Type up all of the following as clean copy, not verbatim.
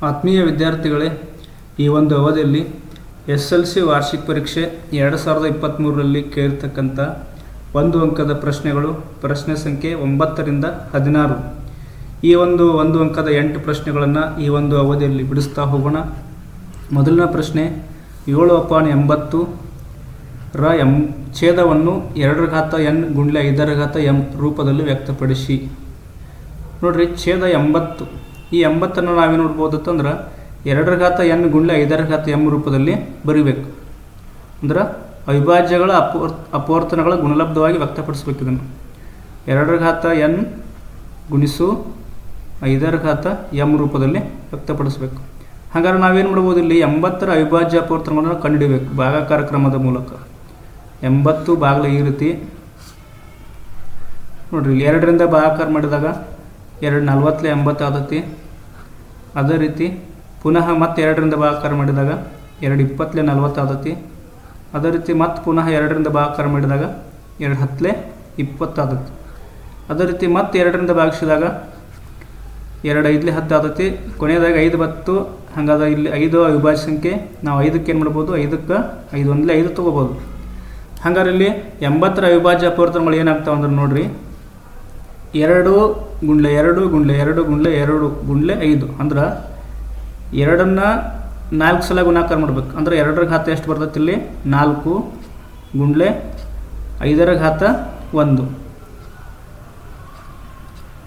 ಆತ್ಮೀಯ ವಿದ್ಯಾರ್ಥಿಗಳೇ, ಈ ಒಂದು ಅವಧಿಯಲ್ಲಿ SLC ವಾರ್ಷಿಕ ಪರೀಕ್ಷೆ 2023ರಲ್ಲಿ ಕೇಳಿರ್ತಕ್ಕಂಥ ಒಂದು ಅಂಕದ ಪ್ರಶ್ನೆಗಳು, ಪ್ರಶ್ನೆ ಸಂಖ್ಯೆ 9 ರಿಂದ 16. ಈ ಒಂದು ಅಂಕದ 8 ಪ್ರಶ್ನೆಗಳನ್ನು ಈ ಒಂದು ಅವಧಿಯಲ್ಲಿ ಬಿಡಿಸ್ತಾ ಹೋಗೋಣ. ಮೊದಲನೇ ಪ್ರಶ್ನೆ, 7/80 ರ ಛೇದವನ್ನು 2n ಗುಂಡ್ಲೆ 5m ರೂಪದಲ್ಲಿ ವ್ಯಕ್ತಪಡಿಸಿ. ನೋಡ್ರಿ, ಛೇದ 80. ಈ 80ನ್ನು ನಾವೇನು ನೋಡ್ಬೋದು ಅಂತಂದ್ರೆ 2n ಗುಂಡ್ಲೆ 5m ರೂಪದಲ್ಲಿ ಬರೀಬೇಕು. ಅಂದ್ರೆ ಅವಿಭಾಜ್ಯಗಳ ಅಪವರ್ತನಗಳ ಗುಣಲಬ್ಧವಾಗಿ ವ್ಯಕ್ತಪಡಿಸ್ಬೇಕು. ಇದನ್ನು 2n ಗುಣಿಸು 5m ರೂಪದಲ್ಲಿ ವ್ಯಕ್ತಪಡಿಸಬೇಕು. ಹಾಗಾದ್ರೆ ನಾವೇನು ಮಾಡ್ಬೋದು, ಇಲ್ಲಿ 80ರ ಅವಿಭಾಜ್ಯ ಅಪವರ್ತನಗಳನ್ನು ಕಂಡುಹಿಡಿಯಬೇಕು ಭಾಗಾಕಾರ ಕ್ರಮದ ಮೂಲಕ. 80 ಭಾಗಲ ಈ ರೀತಿ ನೋಡ್ರಿ, 2ರಿಂದ ಭಾಗಾಕಾರ ಮಾಡಿದಾಗ 2 40 80 ಆದತಿ. ಅದೇ ರೀತಿ ಪುನಃ ಮತ್ತೆ 2ರಿಂದ ಭಾಗಾಕಾರ ಮಾಡಿದಾಗ 2 20 40 ಆದತಿ. ಅದೇ ರೀತಿ ಮತ್ತೆ ಪುನಃ 2ರಿಂದ ಭಾಗಾಕಾರ ಮಾಡಿದಾಗ 2 10 20 ಆದತಿ. ಅದೇ ರೀತಿ ಮತ್ತೆ 2ರಿಂದ ಭಾಗಿಸಿದಾಗ 2 5 10 ಆದತಿ. ಕೊನೆಯದಾಗಿ 5 ಬತ್ತು. ಹಾಗಾದ್ರೆ ಇಲ್ಲಿ 5 ಅವಿಭಾಜ್ಯ ಸಂಖ್ಯೆ. ನಾವು 5ಕ್ಕೆ ಏನು ಮಾಡ್ಬೋದು, 5ಕ್ಕೆ 5 1 5 ತೊಗೋಬೋದು. ಹಾಗಾದ್ರೆ ಇಲ್ಲಿ 80ರ ಅವಿಭಾಜ್ಯ ಅಪವರ್ತನಗಳು ಏನಾಗ್ತಾವೆ ಅಂದ್ರೆ ನೋಡ್ರಿ, 2 ಗುಂಡ್ಲೆ 2 ಗುಂಡ್ಲೆ 2 ಗುಂಡ್ಲೆ 2 ಗುಂಡ್ಲೆ 5. ಅಂದ್ರೆ 2ನ್ನ 4 ಸಲ ಗುಣಾಕಾರ ಮಾಡ್ಬೇಕು. ಅಂದ್ರೆ 2ರ ಘಾತ ಎಷ್ಟು ಬರ್ತೈತಿ ಇಲ್ಲಿ, 4 ಗುಂಡ್ಲೆ 5ರ ಘಾತ 1.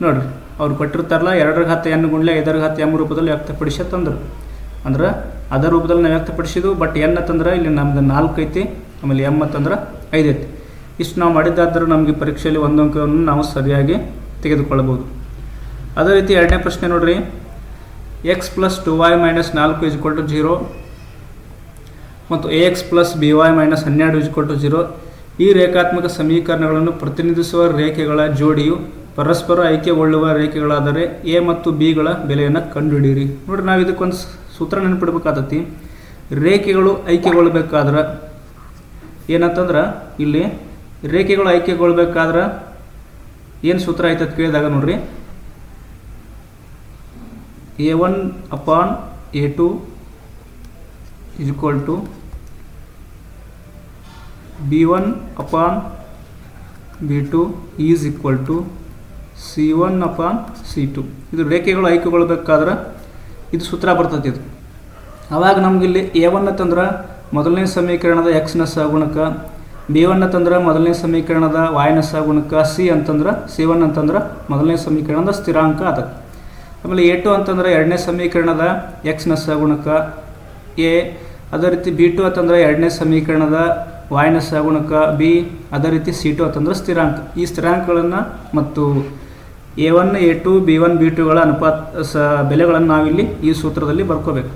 ನೋಡ್ರಿ, ಅವ್ರು ಕೊಟ್ಟಿರ್ತಾರಲ್ಲ 2ರ ಘಾತ n ಗುಂಡ್ಲೆ 5ರ ಘಾತ m ರೂಪದಲ್ಲಿ ವ್ಯಕ್ತಪಡಿಸಿ ತಂದ್ರು. ಅಂದ್ರೆ ಅದರ ರೂಪದಲ್ಲಿ ನಾವು ವ್ಯಕ್ತಪಡಿಸಿದ್ವು. ಬಟ್ n ಅಂತಂದ್ರೆ ಇಲ್ಲಿ ನಮ್ದು 4 ಐತಿ, ಆಮೇಲೆ m ಅಂತಂದ್ರೆ 5 ಐತಿ. ಇಷ್ಟು ನಾವು ಮಾಡಿದ್ದಾದರೂ ನಮಗೆ ಪರೀಕ್ಷೆಯಲ್ಲಿ ಒಂದು ಅಂಕವನ್ನು ನಾವು ಸರಿಯಾಗಿ ತೆಗೆದುಕೊಳ್ಳಬಹುದು. ಅದೇ ರೀತಿ ಎರಡನೇ ಪ್ರಶ್ನೆ ನೋಡ್ರಿ, x + 2y - 4 = 0 ಮತ್ತು ax + by - 12 = 0. ಈ ರೇಖಾತ್ಮಕ ಸಮೀಕರಣಗಳನ್ನು ಪ್ರತಿನಿಧಿಸುವ ರೇಖೆಗಳ ಜೋಡಿಯು ಪರಸ್ಪರ ಐಕ್ಯಗೊಳ್ಳುವ ರೇಖೆಗಳಾದರೆ a ಮತ್ತು b ಗಳ ಬೆಲೆಯನ್ನು ಕಂಡುಹಿಡಿಯಿರಿ. ನೋಡ್ರಿ, ನಾವು ಇದಕ್ಕೊಂದು ಸೂತ್ರ ನೆನಪಿಡ್ಬೇಕಾಗತ್ತಿ. ರೇಖೆಗಳು ಐಕ್ಯಗೊಳ್ಬೇಕಾದ್ರೆ ಏನಂತಂದ್ರೆ, ಇಲ್ಲಿ ರೇಖೆಗಳು ಐಕ್ಯಗೊಳ್ಬೇಕಾದ್ರೆ ಏನು ಸೂತ್ರ ಆಯ್ತದ ಕೇಳಿದಾಗ ನೋಡ್ರಿ, a1/a2 = b1/b2 = c1/c2. ಇದು ರೇಖೆಗಳು ಐಕ್ಯಗೊಳ್ಬೇಕಾದ್ರೆ ಇದು ಸೂತ್ರ ಬರ್ತೈತಿ. ಇದು ಆವಾಗ ನಮಗಿಲ್ಲಿ a1 ಅಂತಂದ್ರೆ ಮೊದಲನೇ ಸಮೀಕರಣದ x ನ ಸಹಗುಣಕ, b1 ಅಂತಂದ್ರೆ ಮೊದಲನೇ ಸಮೀಕರಣದ y ನ ಸಹಗುಣಕ, c1 ಅಂತಂದ್ರೆ ಮೊದಲನೇ ಸಮೀಕರಣದ ಸ್ಥಿರಾಂಕ ಅದ. ಆಮೇಲೆ a2 ಅಂತಂದ್ರೆ ಎರಡನೇ ಸಮೀಕರಣದ x ನ ಸಹಗುಣಕ a. ಅದೇ ರೀತಿ b2 ಅಂತಂದ್ರೆ ಎರಡನೇ ಸಮೀಕರಣದ y ನ ಸಹಗುಣಕ b. ಅದೇ ರೀತಿ c2 ಅಂತಂದ್ರೆ ಸ್ಥಿರಾಂಕ. ಈ ಸ್ಥಿರಾಂಕಗಳನ್ನು ಮತ್ತು a1 a2 b1 b2ಗಳ ಬೆಲೆಗಳನ್ನು ನಾವಿಲ್ಲಿ ಈ ಸೂತ್ರದಲ್ಲಿ ಬರ್ಕೋಬೇಕು.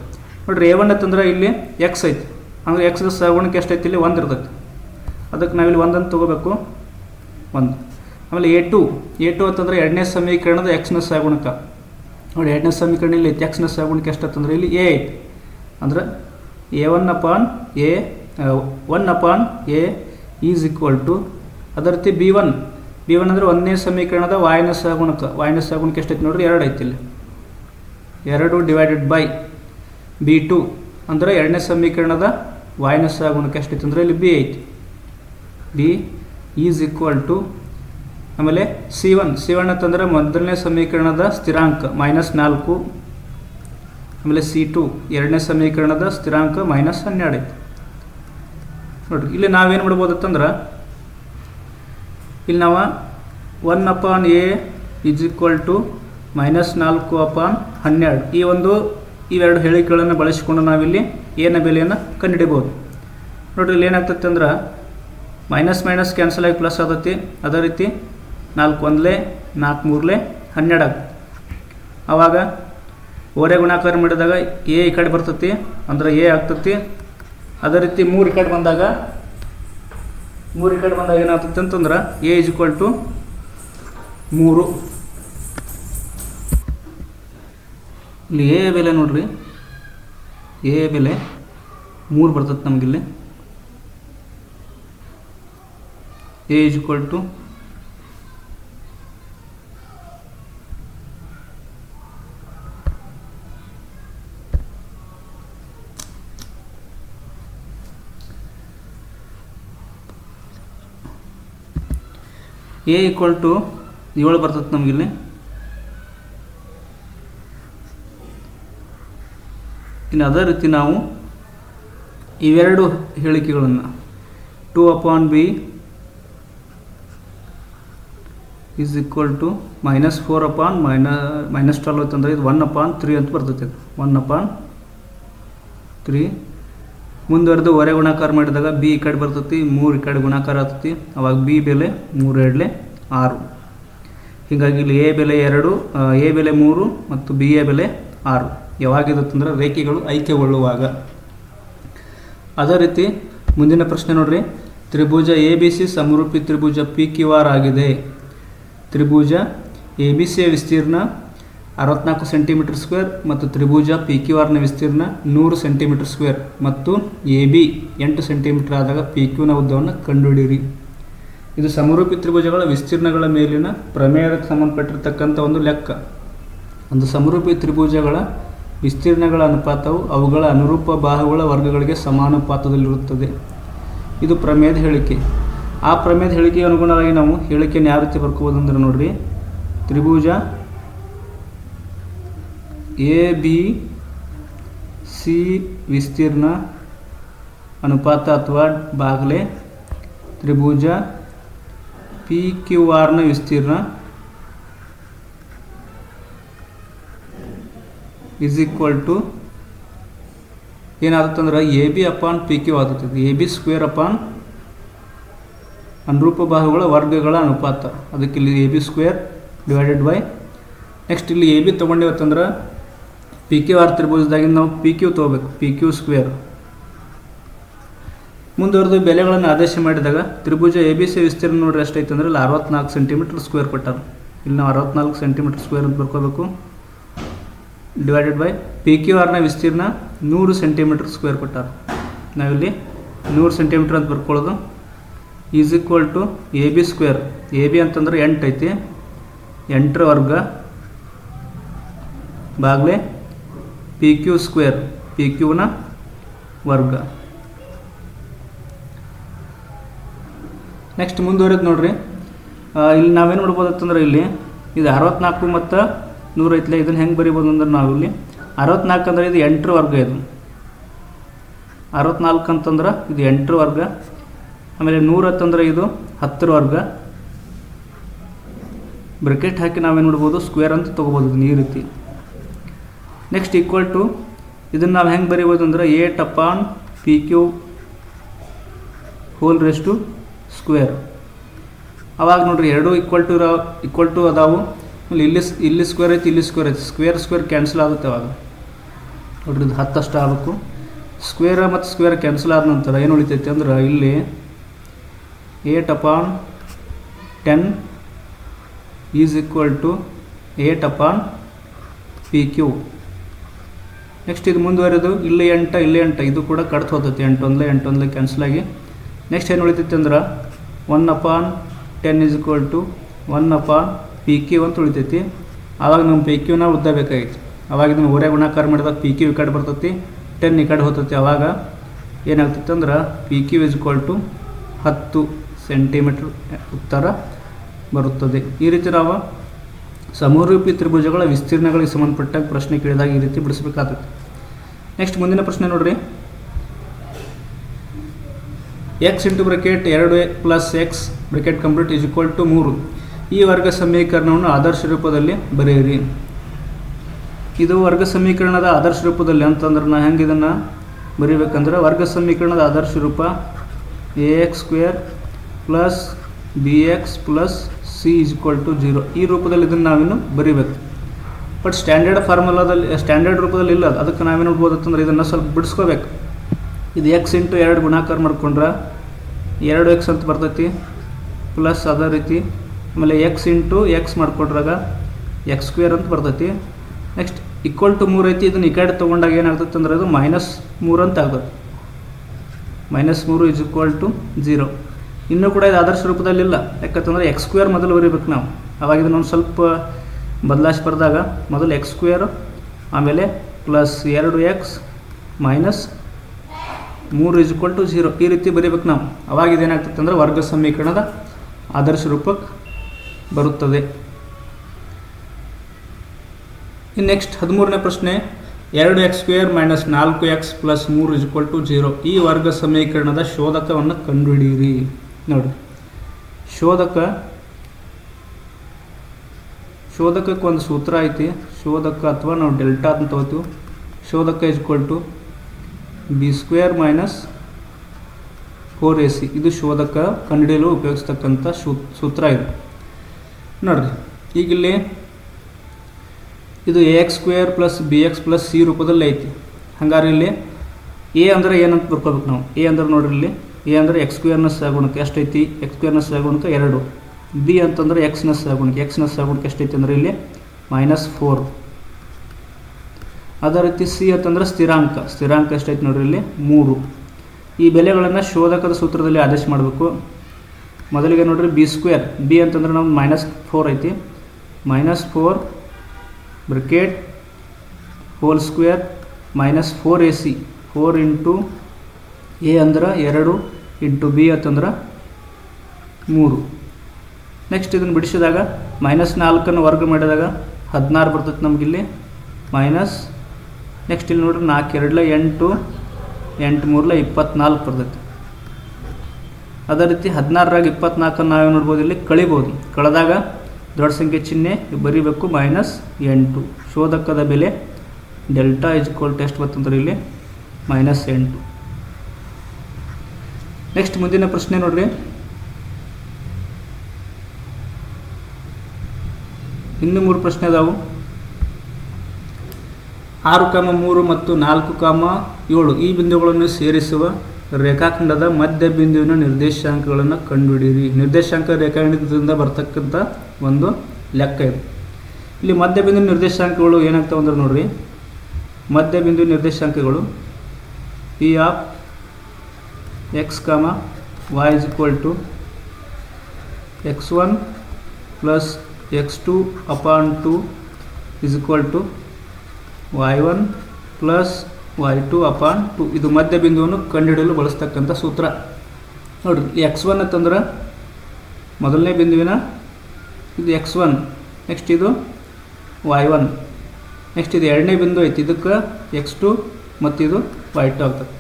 ನೋಡ್ರಿ, a1 ಅಂತಂದ್ರೆ ಇಲ್ಲಿ x ಐತಿ. ಅಂದರೆ x ನ ಸಹಗುಣಕ ಎಷ್ಟೈತಿ, ಇಲ್ಲಿ 1 ಇರ್ತೈತಿ. ಅದಕ್ಕೆ ನಾವಿಲ್ಲಿ 1 ಅಂತ ತೊಗೋಬೇಕು, 1. ಆಮೇಲೆ a2 ಅಂತಂದ್ರೆ ಎರಡನೇ ಸಮೀಕರಣದ x ನ ಸಹಗುಣಕ. ನೋಡಿ, ಎರಡನೇ ಸಮೀಕರಣ ಇಲ್ಲಿ ಐತಿ. x ನ ಸಹಗುಣಕ ಎಷ್ಟಂತಂದ್ರೆ ಇಲ್ಲಿ a ಐತಿ. ಅಂದ್ರೆ a1/a 1/a = ಅದೇ ರೀತಿ b1 ಅಂದರೆ ಒಂದನೇ ಸಮೀಕರಣದ y ನ ಸಹಗುಣಕ. y ನ ಸಹಗುಣಕ ಎಷ್ಟೈತಿ ನೋಡ್ರಿ, 2 ಐತಿ. ಇಲ್ಲಿ 2 / b2 ಅಂದರೆ ಎರಡನೇ ಸಮೀಕರಣದ y ನ ಸಹಗುಣಕ ಎಷ್ಟೈತಿ ಅಂದರೆ ಇಲ್ಲಿ b ಐತಿ. b = ಆಮೇಲೆ c1 ಅಂತಂದರೆ ಮೊದಲನೇ ಸಮೀಕರಣದ ಸ್ಥಿರಾಂಕ -4. ಆಮೇಲೆ c2 ಎರಡನೇ ಸಮೀಕರಣದ ಸ್ಥಿರಾಂಕ -12 ಐತಿ. ನೋಡ್ರಿ, ಇಲ್ಲಿ ನಾವೇನು ಮಾಡ್ಬೋದು ಅಂತಂದ್ರೆ, ಇಲ್ಲಿ ನಾವು 1/a = -4/12 ಇವೆರಡು ಹೇಳಿಕೆಗಳನ್ನು ಬಳಸಿಕೊಂಡು ನಾವಿಲ್ಲಿ ಏನ ಬೆಲೆಯನ್ನು ಕಂಡುಹಿಡಿಬೋದು. ನೋಡ್ರಿ, ಇಲ್ಲಿ ಏನಾಗ್ತೈತೆ ಅಂದ್ರೆ ಮೈನಸ್ ಕ್ಯಾನ್ಸಲ್ ಆಗಿ ಪ್ಲಸ್ ಆಗುತ್ತೆ. ಅದೇ ರೀತಿ 4 1 4 3 12 ಆಗುತ್ತೆ. ಆವಾಗ ಓರೆ ಗುಣಾಕಾರ ಮಾಡಿದಾಗ a ಈ ಕಡೆ ಬರ್ತೈತಿ, ಅಂದ್ರೆ a ಆಗ್ತೈತಿ. ಅದೇ ರೀತಿ 3 ಈ ಕಡೆ ಬಂದಾಗ ಏನಾಗ್ತೈತಿ ಅಂತಂದ್ರೆ a = 3. ಇಲ್ಲಿ a ಬೆಲೆ ನೋಡ್ರಿ, a ಬೆಲೆ 3 ಬರ್ತೈತಿ ನಮಗಿಲ್ಲಿ. a = ಎ ಈಕ್ವಲ್ ಟು 7 ಬರ್ತದೆ ನಮಗಿಲ್ಲಿ. ಇನ್ನು ಅದೇ ರೀತಿ ನಾವು ಇವೆರಡು ಹೇಳಿಕೆಗಳನ್ನು 2/b ಈಸ್ ಈಕ್ವಲ್ ಟು -4/-12 ಅಂತಂದರೆ ಇದು 1/3 ಅಂತ ಬರ್ತೈತೆ. 1/3 ಮುಂದುವರೆದು ಹೊರೆ ಗುಣಾಕಾರ ಮಾಡಿದಾಗ ಬಿ ಈ ಕಡೆ ಬರ್ತೈತಿ, 3 ಈ ಕಡೆ ಗುಣಾಕಾರ ಆಗ್ತೈತಿ. ಅವಾಗ ಬಿ ಬೆಲೆ 3 2 6. ಹೀಗಾಗಿ ಇಲ್ಲಿ ಎ ಬೆಲೆ 2, ಎ ಬೆಲೆ 3 ಮತ್ತು ಬಿ ಎ ಬೆಲೆ 6 ಯಾವಾಗಿರುತ್ತಂದ್ರೆ ರೇಖೆಗಳು ಐಕ್ಯಗೊಳ್ಳುವಾಗ. ಅದೇ ರೀತಿ ಮುಂದಿನ ಪ್ರಶ್ನೆ ನೋಡ್ರಿ. ತ್ರಿಭುಜ ಎ ಬಿ ಸಿ ಸಮರೂಪಿ ತ್ರಿಭುಜ ಪಿ ಕ್ಯೂ ಆರ್ ಆಗಿದೆ. ತ್ರಿಭುಜ ಎ ಬಿ ಸಿಯ ವಿಸ್ತೀರ್ಣ 64 ಸೆಂಟಿಮೀಟರ್ ಸ್ಕ್ವೇರ್ ಮತ್ತು ತ್ರಿಭುಜ ಪಿ ಕ್ಯೂ ಆರ್ನ ವಿಸ್ತೀರ್ಣ 100 ಸೆಂಟಿಮೀಟರ್ ಸ್ಕ್ವೇರ್ ಮತ್ತು ಎ ಬಿ 8 ಸೆಂಟಿಮೀಟರ್ ಆದಾಗ ಪಿ ಕ್ಯೂನ ಉದ್ದವನ್ನು ಕಂಡುಹಿಡಿಯಿರಿ. ಇದು ಸಮರೂಪಿ ತ್ರಿಭುಜಗಳ ವಿಸ್ತೀರ್ಣಗಳ ಮೇಲಿನ ಪ್ರಮೇಯಕ್ಕೆ ಸಂಬಂಧಪಟ್ಟಿರ್ತಕ್ಕಂಥ ಒಂದು ಲೆಕ್ಕ. ಒಂದು ಸಮರೂಪಿ ತ್ರಿಭುಜಗಳ ವಿಸ್ತೀರ್ಣಗಳ ಅನುಪಾತವು ಅವುಗಳ ಅನುರೂಪ ಬಾಹುಗಳ ವರ್ಗಗಳಿಗೆ ಸಮಾನುಪಾತದಲ್ಲಿರುತ್ತದೆ. ಇದು ಪ್ರಮೇಯದ ಹೇಳಿಕೆ. ಆ ಪ್ರಮೇಯದ ಹೇಳಿಕೆಗೆ ಅನುಗುಣವಾಗಿ ನಾವು ಹೇಳಿಕೆಯನ್ನು ಯಾವ ರೀತಿ ಬರ್ಕೋಬೋದು ಅಂದ್ರೆ ನೋಡ್ರಿ, ತ್ರಿಭುಜ ಎ ಬಿ ಸಿ ವಿಸ್ತೀರ್ಣ ಅನುಪಾತ ಅಥವಾ ಬಾಗಲೆ ತ್ರಿಭುಜ ಪಿ ಕ್ಯೂ ಆರ್ನ ವಿಸ್ತೀರ್ಣ ಈಸ್ ಈಕ್ವಲ್ ಟು ಏನಾಗುತ್ತಂದ್ರೆ A B upon P Q ಆಗುತ್ತದೆ. ಎ ಬಿ ಸ್ಕ್ವೇರ್ ಅಪಾನ್ ಅನುರೂಪ ಬಾಹುಗಳ ವರ್ಗಗಳ ಅನುಪಾತ. ಅದಕ್ಕೆ ಇಲ್ಲಿ A B square divided by next ಇಲ್ಲಿ ಎ ಬಿ ತೊಗೊಂಡಿವತ್ತಂದ್ರೆ ಪಿ ಕ್ಯೂ ಆರ್ ತ್ರಿಭುಜದಾಗಿಂದ ನಾವು ಪಿ ಕ್ಯೂ ತೊಗೋಬೇಕು, ಪಿ ಕ್ಯೂ ಸ್ಕ್ವೇರ್. ಮುಂದುವರೆದು ಬೆಲೆಗಳನ್ನು ಆದೇಶ ಮಾಡಿದಾಗ ತ್ರಿಭುಜ ಎ ಬಿ ಸಿ ವಿಸ್ತೀರ್ಣ ನೋಡ್ರಿ ಎಷ್ಟೈತೆ ಅಂದ್ರೆ ಇಲ್ಲಿ 64 ಸೆಂಟಿಮೀಟರ್ ಸ್ಕ್ವೇರ್ ಕೊಟ್ಟಾರ. ಇಲ್ಲಿ ನಾವು 64 ಸೆಂಟಿಮೀಟರ್ ಸ್ಕ್ವೇರ್ ಅಂತ ಬರ್ಕೋಬೇಕು. ಡಿವೈಡೆಡ್ ಬೈ ಪಿ ಕ್ಯೂ ಆರ್ನ ವಿಸ್ತೀರ್ಣ 100 ಸೆಂಟಿಮೀಟರ್ ಸ್ಕ್ವೇರ್ ಕೊಟ್ಟಾರ. ನಾವಿಲ್ಲಿ 100 ಸೆಂಟಿಮೀಟರ್ ಅಂತ ಬರ್ಕೊಳ್ಳೋದು. Is equal to A B square. A B ಅಂತಂದ್ರೆ 8 ಐತಿ, 8ರ ವರ್ಗ ಬಾಗ್ಲೆ ಪಿ ಕ್ಯೂ ಸ್ಕ್ವೇರ್, ಪಿ ಕ್ಯೂನ ವರ್ಗ. ನೆಕ್ಸ್ಟ್ ಮುಂದುವರೆದು ನೋಡ್ರಿ, ಇಲ್ಲಿ ನಾವೇನು ನೋಡ್ಬೋದತ್ತಂದ್ರೆ ಇಲ್ಲಿ ಇದು 64 ಮತ್ತು 100 ಐತಿಲ್ಲ. ಇದನ್ನು ಹೆಂಗೆ ಬರಿಬೋದು ಅಂದ್ರೆ ನಾವು ಇಲ್ಲಿ 64 ಅಂದ್ರೆ ಇದು 8ರ ವರ್ಗ. ಇದು 64 ಅಂತಂದ್ರೆ ಇದು 8ರ ವರ್ಗ. ಆಮೇಲೆ 100 ಅಂತಂದ್ರೆ ಇದು 10ರ ವರ್ಗ. ಬ್ರೆಕೆಟ್ ಹಾಕಿ ನಾವೇನು ನೋಡ್ಬೋದು ಸ್ಕ್ವೇರ್ ಅಂತ ತೊಗೋಬೋದು ಇದನ್ನ ಈ ರೀತಿ. ನೆಕ್ಸ್ಟ್ ಈಕ್ವಲ್ ಟು ಇದನ್ನು ನಾವು ಹೆಂಗೆ ಬರಿಬೋದು ಅಂದ್ರೆ 8/p Q whole raise to square. ಅವಾಗ ನೋಡ್ರಿ ಎರಡು ಈಕ್ವಲ್ ಟು ಅದಾವು. ಇಲ್ಲಿ ಸ್ಕ್ವೇರ್ ಐತಿ, ಇಲ್ಲಿ ಸ್ಕ್ವೇರ್ ಐತಿ. ಸ್ಕ್ವೇರ್ ಕ್ಯಾನ್ಸಲ್ ಆಗುತ್ತೆ. ಅವಾಗ ನೋಡ್ರಿ ಇದು 10 ಅಷ್ಟು ಆಗಬೇಕು. ಸ್ಕ್ವೇರ್ ಮತ್ತು ಸ್ಕ್ವೇರ್ ಕ್ಯಾನ್ಸಲ್ ಆದ ನಂತರ ಏನು ಉಳಿತೈತಿ ಅಂದ್ರೆ ಇಲ್ಲಿ 8/10 is equal to 8/p Q. Next ಇದು ಮುಂದುವರೆದು ಇಲ್ಲಿ 8 ಇದು ಕೂಡ ಕಡ್ತು ಹೋಗ್ತೈತಿ. 8 ಕ್ಯಾನ್ಸಲ್ ಆಗಿ ನೆಕ್ಸ್ಟ್ ಏನು ಉಳಿತೈತಿ ಅಂದ್ರೆ 1/10 is equal to 1/p Q ಅಂತ ಉಳಿತೈತಿ. ಆವಾಗ ನಮ್ಮ ಪಿ ಕ್ಯೂನ ಉದ್ದ ಬೇಕಾಗಿತ್ತು. ಅವಾಗ ಇದನ್ನು ಹೊರೆ ಗುಣಾಕಾರ ಮಾಡಿದಾಗ ಪಿ ಕ್ಯೂ ಈ ಕಡೆ ಬರ್ತೈತಿ, 10 ಈ ಕಡೆ ಹೋಗ್ತೈತಿ. ಅವಾಗ ಏನಾಗ್ತೈತಿ ಅಂದ್ರೆ P Q is equal to 10 centimetre ಉತ್ತರ ಬರುತ್ತದೆ. ಈ ರೀತಿ ನಾವು ಸಮರೂಪಿ ತ್ರಿಭುಜಗಳ ವಿಸ್ತೀರ್ಣಗಳಿಗೆ ಸಂಬಂಧಪಟ್ಟಾಗ ಪ್ರಶ್ನೆ ಕೇಳಿದಾಗ ಈ ರೀತಿ ಬಿಡಿಸಬೇಕಾಗ್ತದೆ. ನೆಕ್ಸ್ಟ್ ಮುಂದಿನ ಪ್ರಶ್ನೆ ನೋಡ್ರಿ, X into bracket 2 + x bracket complete is equal to 3. ಈ ವರ್ಗ ಸಮೀಕರಣವನ್ನು ಆದರ್ಶ ರೂಪದಲ್ಲಿ ಬರೆಯಿರಿ. ಇದು ವರ್ಗ ಸಮೀಕರಣದ ಆದರ್ಶ ರೂಪದಲ್ಲಿ ಅಂತಂದ್ರೆ ನಾ ಹೆಂಗೆ ಇದನ್ನು ಬರೀಬೇಕಂದ್ರೆ ವರ್ಗ ಸಮೀಕರಣದ ಆದರ್ಶ ರೂಪ ax² + bx + c is equal to 0. ಈ ರೂಪದಲ್ಲಿ ಇದನ್ನು ನಾವಿನ್ನು ಬರೀಬೇಕು. ಬಟ್ ಸ್ಟ್ಯಾಂಡರ್ಡ್ ರೂಪದಲ್ಲಿ ಇಲ್ಲ. ಅದಕ್ಕೆ ನಾವೇನು ನೋಡ್ಬೋದತ್ತಂದ್ರೆ ಇದನ್ನು ಸ್ವಲ್ಪ ಬಿಡಿಸ್ಕೋಬೇಕು. ಇದು x ಇಂಟು 2 ಗುಣಾಕಾರ ಮಾಡ್ಕೊಂಡ್ರೆ 2x ಅಂತ ಬರ್ತೈತಿ, ಪ್ಲಸ್ ಅದೇ ರೀತಿ ಆಮೇಲೆ x ಇಂಟು x ಮಾಡ್ಕೊಂಡ್ರಾಗ x² ಅಂತ ಬರ್ತೈತಿ. ನೆಕ್ಸ್ಟ್ ಈಕ್ವಲ್ ಟು 3 ಐತಿ. ಇದನ್ನು ಈ ಕಡೆ ತೊಗೊಂಡಾಗ ಏನಾಗ್ತೈತೆ ಅಂದ್ರೆ ಅದು -3 ಅಂತ ಆಗ್ತದೆ. -3 ಈಸ್ ಈಕ್ವಲ್ ಟು 0. ಇನ್ನೂ ಕೂಡ ಇದು ಆದರ್ಶ ರೂಪದಲ್ಲಿಲ್ಲ. ಯಾಕಂತಂದ್ರೆ x² ಮೊದಲು ಬರೀಬೇಕು ನಾವು. ಅವಾಗ ಇದನ್ನು ಒಂದು ಸ್ವಲ್ಪ ಬದಲಾಯಿಸಿ ಬರೆದಾಗ ಮೊದಲು x² ಆಮೇಲೆ plus 2x -3 is equal to 0 ಈ ರೀತಿ ಬರೀಬೇಕು ನಾವು. ಅವಾಗ ಇದೇನಾಗ್ತದೆ ಅಂದರೆ ವರ್ಗ ಸಮೀಕರಣದ ಆದರ್ಶ ರೂಪಕ್ಕೆ ಬರುತ್ತದೆ. ನೆಕ್ಸ್ಟ್ 13ನೇ ಪ್ರಶ್ನೆ, 2x² - 4x + 3 = 0 ಈ ವರ್ಗ ಸಮೀಕರಣದ ಶೋಧಕವನ್ನು ಕಂಡುಹಿಡಿಯಿರಿ. ನೋಡಿ, ಶೋಧಕಕ್ಕೆ ಒಂದು ಸೂತ್ರ ಐತಿ. ಶೋಧಕ ಅಥವಾ ನಾವು ಡೆಲ್ಟಾ ಅಂತ ತಗೋತೀವಿ. ಶೋಧಕ = b² - 4ac. ಇದು ಶೋಧಕ ಕಂಡುಹಿಡಿಯಲು ಉಪಯೋಗಿಸ್ತಕ್ಕಂಥ ಸೂತ್ರ ಇದು. ನೋಡಿರಿ, ಈಗಿಲ್ಲಿ ಇದು ax² + bx + c ರೂಪದಲ್ಲಿ ಐತಿ. ಹಂಗಾರೆ ಇಲ್ಲಿ a ಅಂದರೆ ಏನಂತ ಬರ್ಕೋಬೇಕು ನಾವು. a ಅಂದ್ರೆ ನೋಡ್ರಿ, ಇಲ್ಲಿ a ಅಂದರೆ x² ಸಹಗುಣಕ ಎಷ್ಟೈತಿ? x² ಸಹಗುಣಕ 2. b ಅಂತಂದ್ರೆ x ಸಹಗುಣಕ. x ಸಹಗುಣಕ ಎಷ್ಟೈತಿ ಅಂದರೆ ಇಲ್ಲಿ -4. ಅದೇ ರೀತಿ c ಅಂತಂದ್ರೆ ಸ್ಥಿರಾಂಕ ಎಷ್ಟೈತಿ ನೋಡ್ರಿ, ಇಲ್ಲಿ 3. ಈ ಬೆಲೆಗಳನ್ನು ಶೋಧಕದ ಸೂತ್ರದಲ್ಲಿ ಆದೇಶ ಮಾಡಬೇಕು. ಮೊದಲಿಗೆ ನೋಡ್ರಿ, b². b ಅಂತಂದ್ರೆ ನಮ್ದು -4 ಐತಿ. -4 bracket whole square -4ac. 4 into a ಅಂದ್ರೆ 2 ಇಂಟು b ಅಂತಂದ್ರೆ 3. ನೆಕ್ಸ್ಟ್ ಇದನ್ನು ಬಿಡಿಸಿದಾಗ -4 ವರ್ಗ ಮಾಡಿದಾಗ 16 ಬರ್ತೈತೆ ನಮಗಿಲ್ಲಿ. ನೆಕ್ಸ್ಟ್ ಇಲ್ಲಿ ನೋಡ್ರಿ, 4 2 8, 8 3 24 ಬರ್ತೈತೆ. ಅದೇ ರೀತಿ 16ರಾಗ 24 ನಾವೇ ನೋಡ್ಬೋದು, ಇಲ್ಲಿ ಕಳಿಬೋದು. ಕಳೆದಾಗ ದೊಡ್ಡ ಸಂಖ್ಯೆ ಚಿಹ್ನೆ ಬರೀಬೇಕು, -8. ಶೋಧಕದ ಬೆಲೆ ಡೆಲ್ಟಾ = ಎಷ್ಟು ಬರ್ತಂದ್ರೆ ಇಲ್ಲಿ -8. ನೆಕ್ಸ್ಟ್ ಮುಂದಿನ ಪ್ರಶ್ನೆ ನೋಡ್ರಿ, ಇನ್ನೂ 3 ಪ್ರಶ್ನೆ ಅದಾವು. 6, 3 ಮತ್ತು 4, 7 ಈ ಬಿಂದುಗಳನ್ನು ಸೇರಿಸುವ ರೇಖಾಖಂಡದ ಮಧ್ಯ ಬಿಂದುವಿನ ನಿರ್ದೇಶಾಂಕಗಳನ್ನು ಕಂಡುಹಿಡಿಯಿರಿ. ನಿರ್ದೇಶಾಂಕ ರೇಖಾಖಂಡದಿಂದ ಬರ್ತಕ್ಕಂಥ ಒಂದು ಲೆಕ್ಕ ಇದು. ಇಲ್ಲಿ ಮಧ್ಯ ಬಿಂದು ನಿರ್ದೇಶಾಂಕಗಳು ಏನಾಗ್ತಾವೆ ಅಂದ್ರೆ ನೋಡ್ರಿ, ಮಧ್ಯ ಬಿಂದು ನಿರ್ದೇಶಾಂಕಗಳು P of x, y = x1 + x2 / 2 = y1 + y2 / 2. ಇದು ಮಧ್ಯ ಬಿಂದುವನ್ನು ಕಂಡುಹಿಡಿಯಲು ಬಳಸ್ತಕ್ಕಂಥ ಸೂತ್ರ. ನೋಡಿರಿ, x1 ಅಂತಂದ್ರೆ ಮೊದಲನೇ ಬಿಂದುವಿನ ಇದು x1. ನೆಕ್ಸ್ಟ್ ಇದು y1. ನೆಕ್ಸ್ಟ್ ಇದು ಎರಡನೇ ಬಿಂದು ಐತಿ, ಇದಕ್ಕೆ x2 ಮತ್ತು ಇದು y2 ಆಗ್ತದೆ.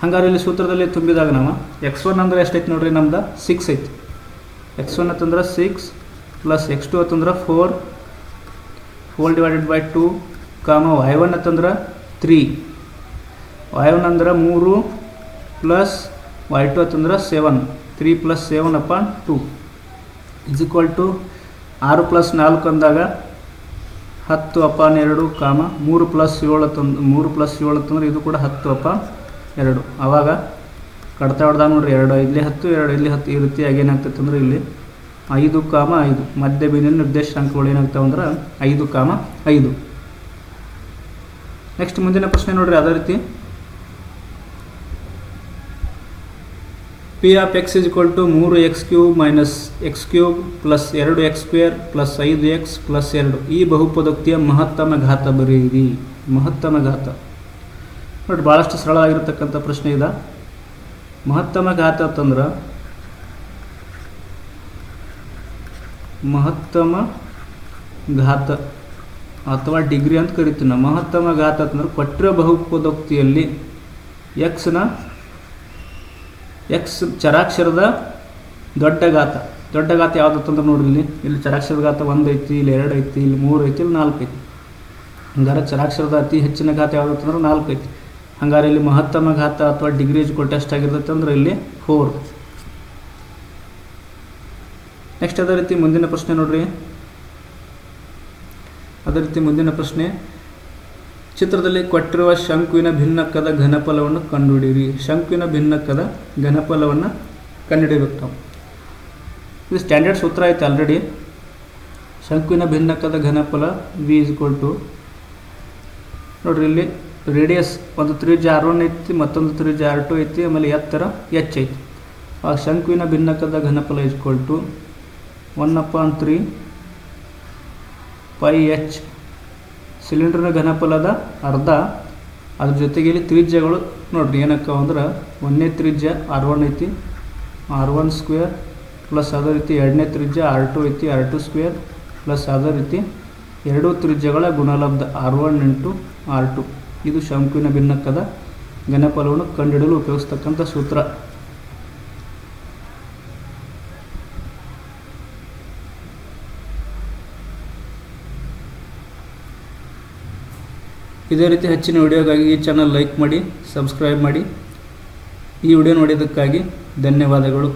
ಹಂಗಾರೆ ಇಲ್ಲಿ ಸೂತ್ರದಲ್ಲಿ ತುಂಬಿದಾಗ ನಾವು x1 ಅಂದ್ರೆ ಎಷ್ಟೈತಿ ನೋಡ್ರಿ, ನಮ್ದು 6 ಐತಿ. x1 ಅಂತಂದ್ರೆ 6 + x2 ಅಂತಂದ್ರೆ 4 / 2, y1 ಅಂತಂದ್ರೆ 3. y1 ಅಂದ್ರೆ 3 + y2 ಅಂತಂದ್ರೆ 7. 3 + 7 / 2 = 6 + 4 ಅಂದಾಗ 10 / 2, 3 + 7 ಅಂತಂದ್ರೆ ಇದು ಕೂಡ 10 / 2. ಆವಾಗ ಕಡ್ತಾ ಹೊಡೆದಾಗ ನೋಡ್ರಿ, 2 ಇಲ್ಲಿ 10, 2 ಇಲ್ಲಿ 10. ಈ ರೀತಿಯಾಗಿ ಏನಾಗ್ತೈತೆ ಅಂದ್ರೆ ಇಲ್ಲಿ 5, 5 ಮಧ್ಯ ಬಿಂದುವಿನ ನಿರ್ದೇಶಾಂಕಗಳು ಏನಾಗ್ತಾವೆ ಅಂದ್ರೆ 5, 5. ನೆಕ್ಸ್ಟ್ ಮುಂದಿನ ಪ್ರಶ್ನೆ ನೋಡ್ರಿ, ಅದೇ ರೀತಿ P of x = 3x³ - x³ + 2x² + 5x + 2 ಈ ಬಹುಪದೋಕ್ತಿಯ ಮಹತ್ತಮ ಘಾತ ಬರೆಯಿರಿ. ಮಹತ್ತಮ ಘಾತ ನೋಡಿ, ಭಾಳಷ್ಟು ಸರಳವಾಗಿರ್ತಕ್ಕಂಥ ಪ್ರಶ್ನೆ ಇದೆ. ಮಹತ್ತಮ ಘಾತ ಅಂತಂದ್ರೆ ಮಹತ್ತಮ ಘಾತ ಅಥವಾ ಡಿಗ್ರಿ ಅಂತ ಕರಿತೀವಿ ನಾವು. ಮಹತ್ತಮ ಘಾತ ಅಂತಂದ್ರೆ ಕೊಟ್ಟಿರೋ ಬಹುಪದೋಕ್ತಿಯಲ್ಲಿ x ಚರಾಕ್ಷರದ ದೊಡ್ಡ ಘಾತ ಯಾವ್ದು ಅಂತಂದ್ರೆ ನೋಡ್ರಿ, ಇಲ್ಲಿ ಚರಾಕ್ಷರದ ಘಾತ 1 ಐತಿ, ಇಲ್ಲಿ 2 ಐತಿ, ಇಲ್ಲಿ 3 ಐತಿ, ಇಲ್ಲಿ 4 ಐತಿ. ಹಂಗಾರೆ ಚರಾಕ್ಷರದ ಅತಿ ಹೆಚ್ಚಿನ ಘಾತ ಯಾವ್ದು ಅಂತಂದ್ರೆ 4 ಐತಿ. ಹಂಗಾರೆ ಇಲ್ಲಿ ಮಹತ್ತಮ ಘಾತ ಅಥವಾ ಡಿಗ್ರಿ = ಎಷ್ಟಾಗಿರ್ತೈತೆ ಅಂದ್ರೆ ಇಲ್ಲಿ 4. ನೆಕ್ಸ್ಟ್ ಅದೇ ರೀತಿ ಮುಂದಿನ ಪ್ರಶ್ನೆ ನೋಡ್ರಿ, ಚಿತ್ರದಲ್ಲಿ ಕೊಟ್ಟಿರುವ ಶಂಕುವಿನ ಭಿನ್ನಕದ ಘನಫಲವನ್ನು ಕಂಡುಹಿಡಿಯಿರಿ. ಶಂಕುವಿನ ಭಿನ್ನಕದ ಘನಫಲವನ್ನು ಕಂಡುಹಿಡಿಯಬೇಕು ನಾವು. ಇದು ಸ್ಟ್ಯಾಂಡರ್ಡ್ ಸೂತ್ರ ಐತೆ ಆಲ್ರೆಡಿ. ಶಂಕುವಿನ ಭಿನ್ನಕದ ಘನಫಲ V = ನೋಡ್ರಿ, ಇಲ್ಲಿ ರೇಡಿಯಸ್ ಒಂದು ತ್ರಿಜ್ಯ R1 ಐತಿ, ಮತ್ತೊಂದು ತ್ರಿಜ್ಯ R2 ಐತಿ, ಆಮೇಲೆ ಎತ್ತರ h ಐತಿ. ಆ ಶಂಕುವಿನ ಭಿನ್ನಕದ ಘನಫಲ = 1/3 πh. ಸಿಲಿಂಡರ್ನ ಘನಫಲದ ಅರ್ಧ. ಅದ್ರ ಜೊತೆಗೆ ಇಲ್ಲಿ ತ್ರಿಜ್ಯಗಳು ನೋಡ್ರಿ ಏನಕ್ಕ ಅಂದ್ರೆ, ಒಂದನೇ ತ್ರಿಜ್ಯ R1 ಐತಿ, R1² ಪ್ಲಸ್ ಅದೇ ರೀತಿ ಎರಡನೇ ತ್ರಿಜ್ಯ R2 ಐತಿ, R2 ಸ್ಕ್ವೇರ್ ಪ್ಲಸ್ ಅದೇ ರೀತಿ ಎರಡೂ ತ್ರಿಜ್ಯಗಳ ಗುಣಲಬ್ಧ R1 ಇಂಟು R2. ಇದು ಶಂಕುವಿನ ಭಿನ್ನಕದ ಘನಫಲವನ್ನು ಕಂಡುಹಿಡಿಯಲು ಉಪಯೋಗಿಸ್ತಕ್ಕಂಥ ಸೂತ್ರ. ಇದೇ ರೀತಿ ಹೆಚ್ಚಿನ ವಿಡಿಯೋಗಾಗಿ ಈ ಚಾನಲ್ ಲೈಕ್ ಮಾಡಿ, ಸಬ್ಸ್ಕ್ರೈಬ್ ಮಾಡಿ. ಈ ವಿಡಿಯೋ ನೋಡಿದ್ದಕ್ಕಾಗಿ ಧನ್ಯವಾದಗಳು.